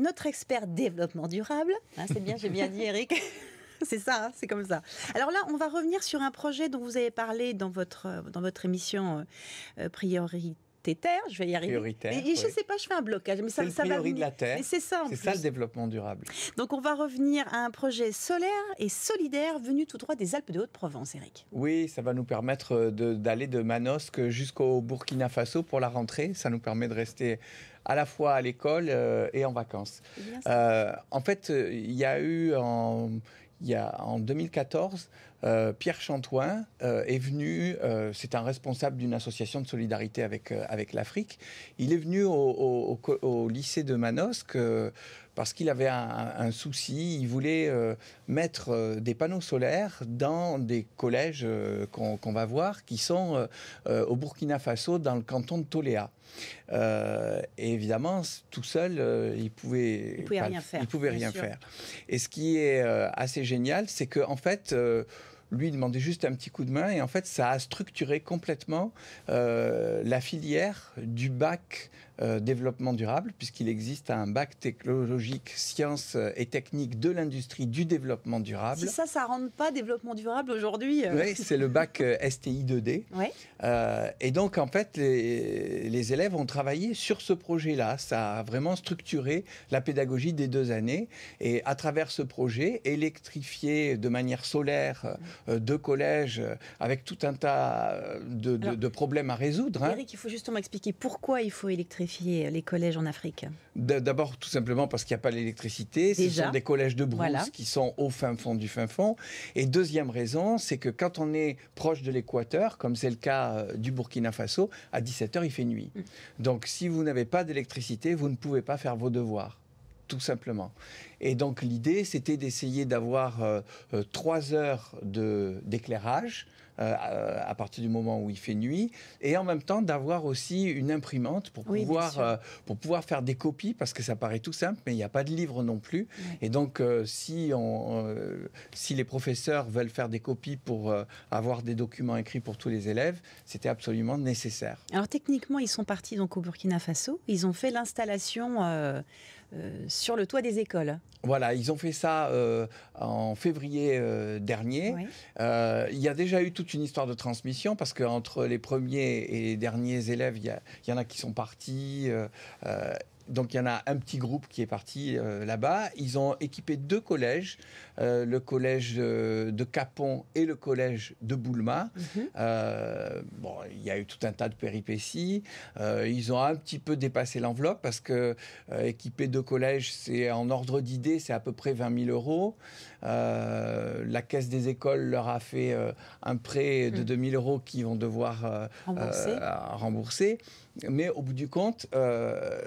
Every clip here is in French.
Notre expert développement durable, hein, c'est bien, j'ai bien dit Eric, c'est ça, hein, c'est comme ça. Alors là, on va revenir sur un projet dont vous avez parlé dans votre émission Priorité Terre, je vais y arriver. Prioritaire, Et je ne sais pas, je fais un blocage, mais ça le va priori venir. de la Terre. Mais c'est ça en plus. C'est ça le développement durable. Donc on va revenir à un projet solaire et solidaire venu tout droit des Alpes de Haute-Provence, Eric. Oui, ça va nous permettre d'aller de Manosque jusqu'au Burkina Faso pour la rentrée. Ça nous permet de rester à la fois à l'école et en vacances. En fait, il y a eu en 2014, Pierre Chantoin est venu, c'est un responsable d'une association de solidarité avec l'Afrique. Il est venu au lycée de Manosque parce qu'il avait un souci. Il voulait mettre des panneaux solaires dans des collèges qu'on va voir, qui sont au Burkina Faso, dans le canton de Toléa. Et évidemment, tout seul, il pouvait rien faire. Il pouvait rien faire. Et ce qui est assez génial, c'est qu'en fait, lui, il demandait juste un petit coup de main et en fait, ça a structuré complètement la filière du bac développement durable, puisqu'il existe un bac technologique, sciences et techniques de l'industrie du développement durable. Si ça ne rentre pas développement durable aujourd'hui. Oui, c'est le bac STI 2D. Ouais. Et donc, en fait, les élèves ont travaillé sur ce projet-là. Ça a vraiment structuré la pédagogie des 2 années. Et à travers ce projet, électrifier de manière solaire 2 collèges avec tout un tas de problèmes à résoudre. Eric, il faut justement expliquer pourquoi il faut électrifier les collèges en Afrique. D'abord, tout simplement parce qu'il n'y a pas l'électricité. Ce sont des collèges de brousse qui sont au fin fond du fin fond. Et deuxième raison, c'est que quand on est proche de l'équateur, comme c'est le cas du Burkina Faso, à 17h, il fait nuit. Donc, si vous n'avez pas d'électricité, vous ne pouvez pas faire vos devoirs. Tout simplement. Et donc l'idée, c'était d'essayer d'avoir 3 heures d'éclairage à partir du moment où il fait nuit, et en même temps d'avoir aussi une imprimante pour pouvoir faire des copies, parce que ça paraît tout simple, mais il n'y a pas de livre non plus. Et donc si les professeurs veulent faire des copies pour avoir des documents écrits pour tous les élèves, c'était absolument nécessaire. Alors techniquement, ils sont partis donc au Burkina Faso, ils ont fait l'installation sur le toit des écoles. Voilà, ils ont fait ça en février dernier. Oui. Il y a déjà eu toute une histoire de transmission, parce qu'entre les premiers et les derniers élèves, il y en a qui sont partis. Donc il y en a un petit groupe qui est parti là-bas. Ils ont équipé 2 collèges, le collège de Capon et le collège de Boulma. Bon, il y a eu tout un tas de péripéties. Ils ont un petit peu dépassé l'enveloppe, parce que équiper 2 collèges, c'est en ordre d'idée, c'est à peu près 20 000 €. La caisse des écoles leur a fait un prêt de 2 000 € qu'ils vont devoir rembourser. Mais au bout du compte,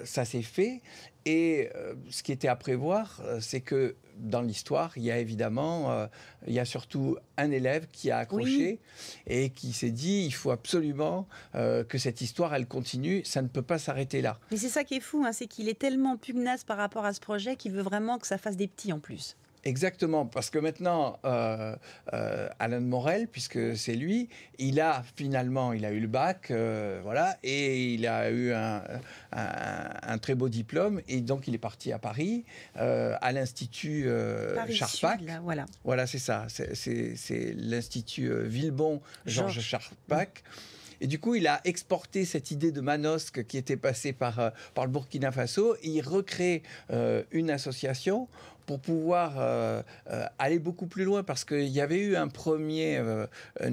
ça s'est fait. Et ce qui était à prévoir, c'est que dans l'histoire, il y a évidemment, il y a surtout un élève qui a accroché et qui s'est dit, il faut absolument que cette histoire, elle continue, ça ne peut pas s'arrêter là. Mais c'est ça qui est fou, hein, c'est qu'il est tellement pugnace par rapport à ce projet qu'il veut vraiment que ça fasse des petits en plus. Exactement, parce que maintenant, Alain de Morel, puisque c'est lui, il a eu le bac, voilà, et il a eu un très beau diplôme, et donc il est parti à Paris, à l'Institut Charpak. Voilà, c'est ça, c'est l'Institut Villebon Georges Charpak. Et du coup, il a exporté cette idée de Manosque qui était passée par le Burkina Faso, et il recrée une association pour pouvoir aller beaucoup plus loin, parce qu'il y avait eu une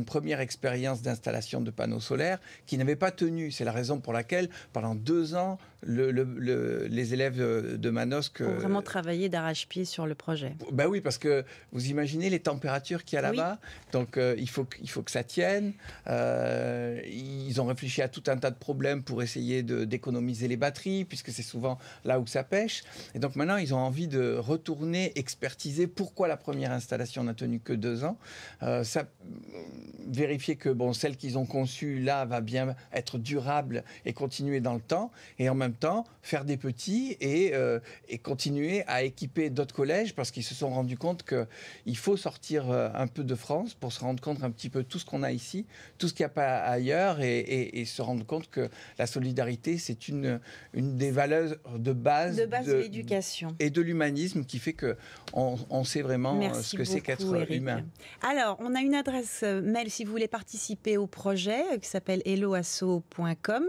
première expérience d'installation de panneaux solaires qui n'avait pas tenu. C'est la raison pour laquelle, pendant 2 ans, les élèves de Manosque ont vraiment travaillé d'arrache-pied sur le projet. Ben oui, parce que vous imaginez les températures qu'il y a là-bas, donc il faut que ça tienne. Ils ont réfléchi à tout un tas de problèmes pour essayer d'économiser les batteries, puisque c'est souvent là où ça pêche. Et donc maintenant, ils ont envie de retourner retourner, expertiser pourquoi la première installation n'a tenu que 2 ans. Vérifier que celle qu'ils ont conçue là va bien être durable et continuer dans le temps. Et en même temps, faire des petits et continuer à équiper d'autres collèges parce qu'ils se sont rendus compte qu'il faut sortir un peu de France pour se rendre compte un petit peu tout ce qu'on a ici, tout ce qu'il n'y a pas ailleurs et se rendre compte que la solidarité, c'est une des valeurs de base de l'éducation et de l'humanisme qui fait qu'on sait vraiment ce que c'est qu'être humain. Alors, on a une adresse mail si vous voulez participer au projet qui s'appelle helloasso.com.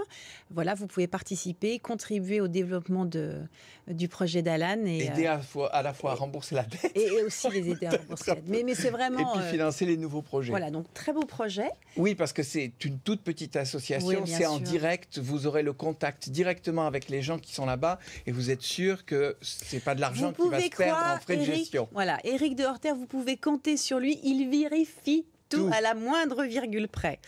Voilà, vous pouvez participer, contribuer au développement du projet d'Alan. Aider à la fois à rembourser la dette. Et aussi les aider à rembourser la dette. Mais c'est vraiment... Et puis financer les nouveaux projets. Voilà, donc très beau projet. Oui, parce que c'est une toute petite association, oui, c'est en direct, vous aurez le contact directement avec les gens qui sont là-bas et vous êtes sûr que c'est pas de l'argent qui va se perdre en frais de gestion. Voilà, Éric de Horter, vous pouvez compter sur lui, il vérifie tout à la moindre virgule près.